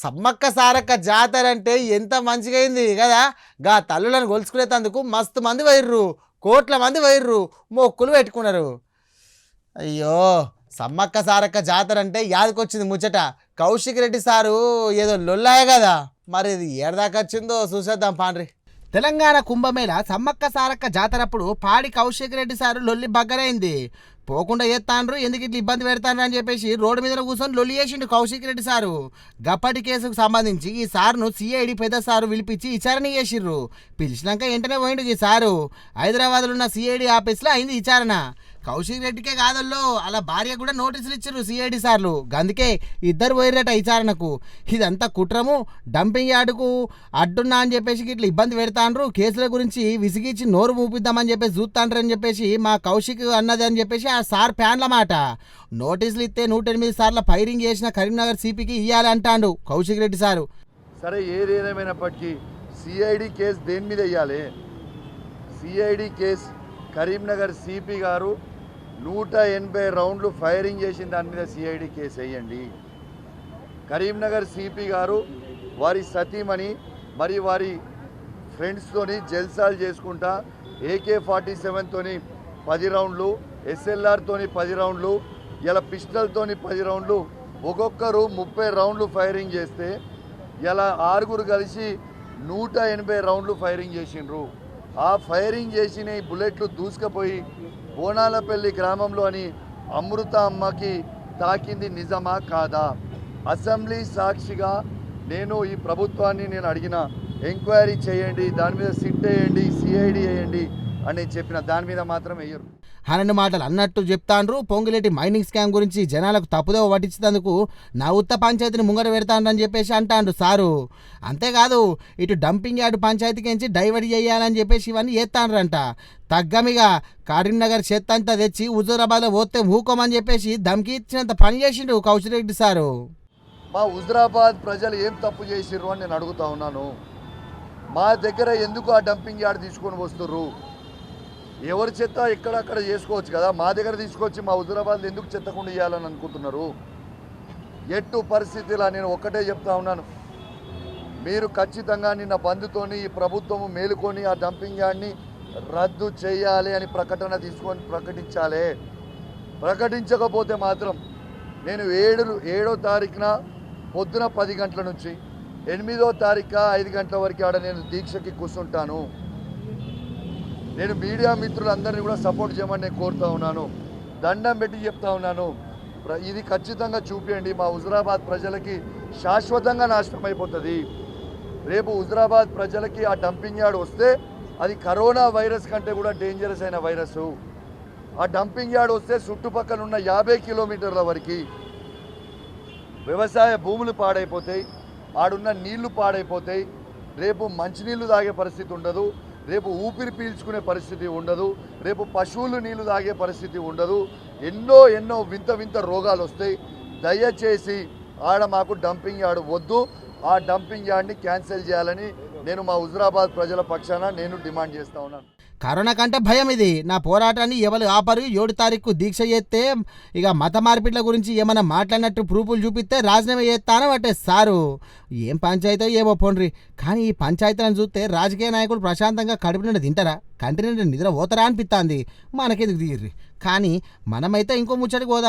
సమ్మక్క సారక్క జాతర అంటే ఎంత మంచిగా అయింది కదా. గా తల్లులను గొలుసుకునేందుకు మస్తు మంది వైర్రు, కోట్ల మంది వైర్రు, మొక్కులు పెట్టుకున్నారు. అయ్యో, సమ్మక్క సారక్క జాతర అంటే యాదకొచ్చింది ముచ్చట. కౌశిక్ రెడ్డి సారు ఏదో లొల్లాయ కదా, మరి ఇది ఏడదాకా వచ్చిందో చూసేద్దాం పాండ్రి. తెలంగాణ కుంభమేళ సమ్మక్క సారక్క జాతరప్పుడు పాడి కౌశిక్ రెడ్డి సారు లొల్లి బగ్గరైంది. పోకుండా చేస్తాండ్రు, ఎందుకు ఇట్లా ఇబ్బంది పెడతాను అని చెప్పేసి రోడ్డు మీద కూర్చొని లొల్లి చేసిండు కౌశిక్ రెడ్డి సారు. గప్పటి కేసుకు సంబంధించి ఈ సార్ను సిఐడి పెద్ద సారు పిలిపించి విచారణ చేసిర్రు. పిలిచినాక వెంటనే పోయిండు ఈ సారు. హైదరాబాద్లో ఉన్న సిఐడి ఆఫీస్లో అయింది విచారణ. కౌశిక్ రెడ్డికే కాదల్లో అలా భార్య కూడా నోటీసులు ఇచ్చారు సిఐడి సార్లు. అందుకే ఇద్దరు పోయిరట విచారణకు. ఇదంతా కుట్రము, డంపింగ్ యార్డుకు అడ్డున్నా అని చెప్పేసి ఇట్లా ఇబ్బంది పెడతాండ్రు, కేసుల గురించి విసిగిచ్చి నోరు మూపిద్దామని చెప్పేసి చూస్తాండ్రు అని చెప్పేసి మా కౌశిక్ అన్నది అని చెప్పేసి ఆ సార్ ప్యాన్ల మాట. నోటీసులు ఇస్తే 108 సార్ల ఫైరింగ్ చేసిన కరీంనగర్ సిపికి ఇవ్వాలి అంటాడు కౌశిక్ రెడ్డి సారు. సరే, ఏదేమైనప్పటికీ సిఐడి కేసు దేని మీద ఇవ్వాలి? సిఐడి కేసు కరీంనగర్ సిపి గారు 180 రౌండ్లు ఫైరింగ్ చేసిన దాని మీద సిఐడి కేసు వేయండి. కరీంనగర్ సిపి గారు వారి సతీమణి మరి వారి ఫ్రెండ్స్తోని జల్సాలు చేసుకుంటా AK-47తోని 10 రౌండ్లు, SLRతోని 10 రౌండ్లు, ఇలా పిస్టల్తోని 10 రౌండ్లు, ఒక్కొక్కరు 30 రౌండ్లు ఫైరింగ్ చేస్తే ఇలా 6గురు కలిసి 180 రౌండ్లు ఫైరింగ్ చేసిండ్రు. ఆ ఫైరింగ్ చేసిన బుల్లెట్లు దూసుకుపోయి బోనాలపల్లి గ్రామంలో అని అమృత అమ్మకి తాకింది నిజమా కాదా? అసెంబ్లీ సాక్షిగా నేను ఈ ప్రభుత్వాన్ని అడిగిన, ఎంక్వైరీ చేయండి, దాని మీద సిట్ వేయండి, సిఐడి వేయండి అని చెప్పిన, దాని మీద మాత్రం వేయరు. హనని మాటలు అన్నట్టు చెప్తాండ్రు. పొంగులేటి మైనింగ్ స్కామ్ గురించి జనాలకు తప్పుదో పట్టించేందుకు నా ఉత్త పంచాయతీని ముంగట పెడతానని చెప్పేసి అంటాండు సారు. అంతేకాదు, ఇటు డంపింగ్ యార్డు పంచాయతీకించి డైవర్ట్ చేయాలని చెప్పేసి ఇవన్నీ చేస్తాండ్రంట. తగ్గమిగా కరీంనగర్ చెత్త అంతా తెచ్చి హుజూరాబాద్లో పోతే ఊకోమని చెప్పేసి ధమ్కి ఇచ్చినంత పని చేసిండు కౌశిక్ రెడ్డి సారు. మా హుజూరాబాద్ ప్రజలు ఏం తప్పు చేసిర్రు అని నేను అడుగుతా ఉన్నాను. మా దగ్గర ఎందుకు ఆ డంపింగ్ యార్డ్ తీసుకొని వస్తుర్రు? ఎవరి చెత్త ఎక్కడక్కడ చేసుకోవచ్చు కదా, మా దగ్గర తీసుకొచ్చి మా హుజూరాబాద్లో ఎందుకు చెత్తకుండా ఇవ్వాలని అనుకుంటున్నారు? ఎట్టు పరిస్థితిలా నేను ఒక్కటే చెప్తా ఉన్నాను, మీరు ఖచ్చితంగా నిన్న బంధుతోని ఈ ప్రభుత్వము మేలుకొని ఆ డంపింగ్ యార్డ్ని రద్దు చేయాలి అని ప్రకటన తీసుకొని ప్రకటించాలి. ప్రకటించకపోతే మాత్రం నేను 7వ తారీఖున పొద్దున 10 గంటల నుంచి 8వ తారీఖు 5 గంటల వరకు ఆడ నేను దీక్షకి కూర్చుంటాను. నేను మీడియా మిత్రులందరినీ కూడా సపోర్ట్ చేయమని నేను కోరుతా ఉన్నాను. దండం పెట్టి చెప్తా ఉన్నాను, ఇది ఖచ్చితంగా చూపించండి. మా హుజూరాబాద్ ప్రజలకి శాశ్వతంగా నాశనం అయిపోతుంది. రేపు హుజూరాబాద్ ప్రజలకి ఆ డంపింగ్ యార్డ్ వస్తే అది కరోనా వైరస్ కంటే కూడా డేంజరస్ అయిన వైరస్. ఆ డంపింగ్ యార్డ్ వస్తే చుట్టుపక్కల ఉన్న 50 కిలోమీటర్ల వరకు వ్యవసాయ భూములు పాడైపోతాయి, ఆడున్న నీళ్లు పాడైపోతాయి. రేపు మంచినీళ్ళు తాగే పరిస్థితి ఉండదు, రేపు ఊపిరి పీల్చుకునే పరిస్థితి ఉండదు, రేపు పశువులు నీళ్లు తాగే పరిస్థితి ఉండదు. ఎన్నో వింత రోగాలు వస్తాయి. దయచేసి ఆడ మాకు డంపింగ్ యార్డ్ వద్దు, ఆ డంపింగ్ యార్డ్ని క్యాన్సిల్ చేయాలని నేను మా హుజూరాబాద్ ప్రజల పక్షాన నేను డిమాండ్ చేస్తా ఉన్నాను. కరోనా కంటే భయం ఇది. నా పోరాటాన్ని ఎవరు ఆపరు. 7 తారీఖు దీక్ష చేస్తే ఇక మత మార్పిట్ల గురించి ఏమైనా మాట్లాడినట్టు ప్రూఫ్లు చూపిస్తే రాజీనామా చేస్తాను అంటే సారు. ఏం పంచాయతీ ఏమో పోండ్రి, కానీ ఈ పంచాయతీలను చూస్తే రాజకీయ నాయకులు ప్రశాంతంగా కడుపు నిండా తింటారా, కంటి నిండా నిద్ర పోతారా అనిపిస్తుంది. మనకెందుకు తీర్రి. కానీ మనమైతే ఇంకో ముచ్చటికి పోదాం.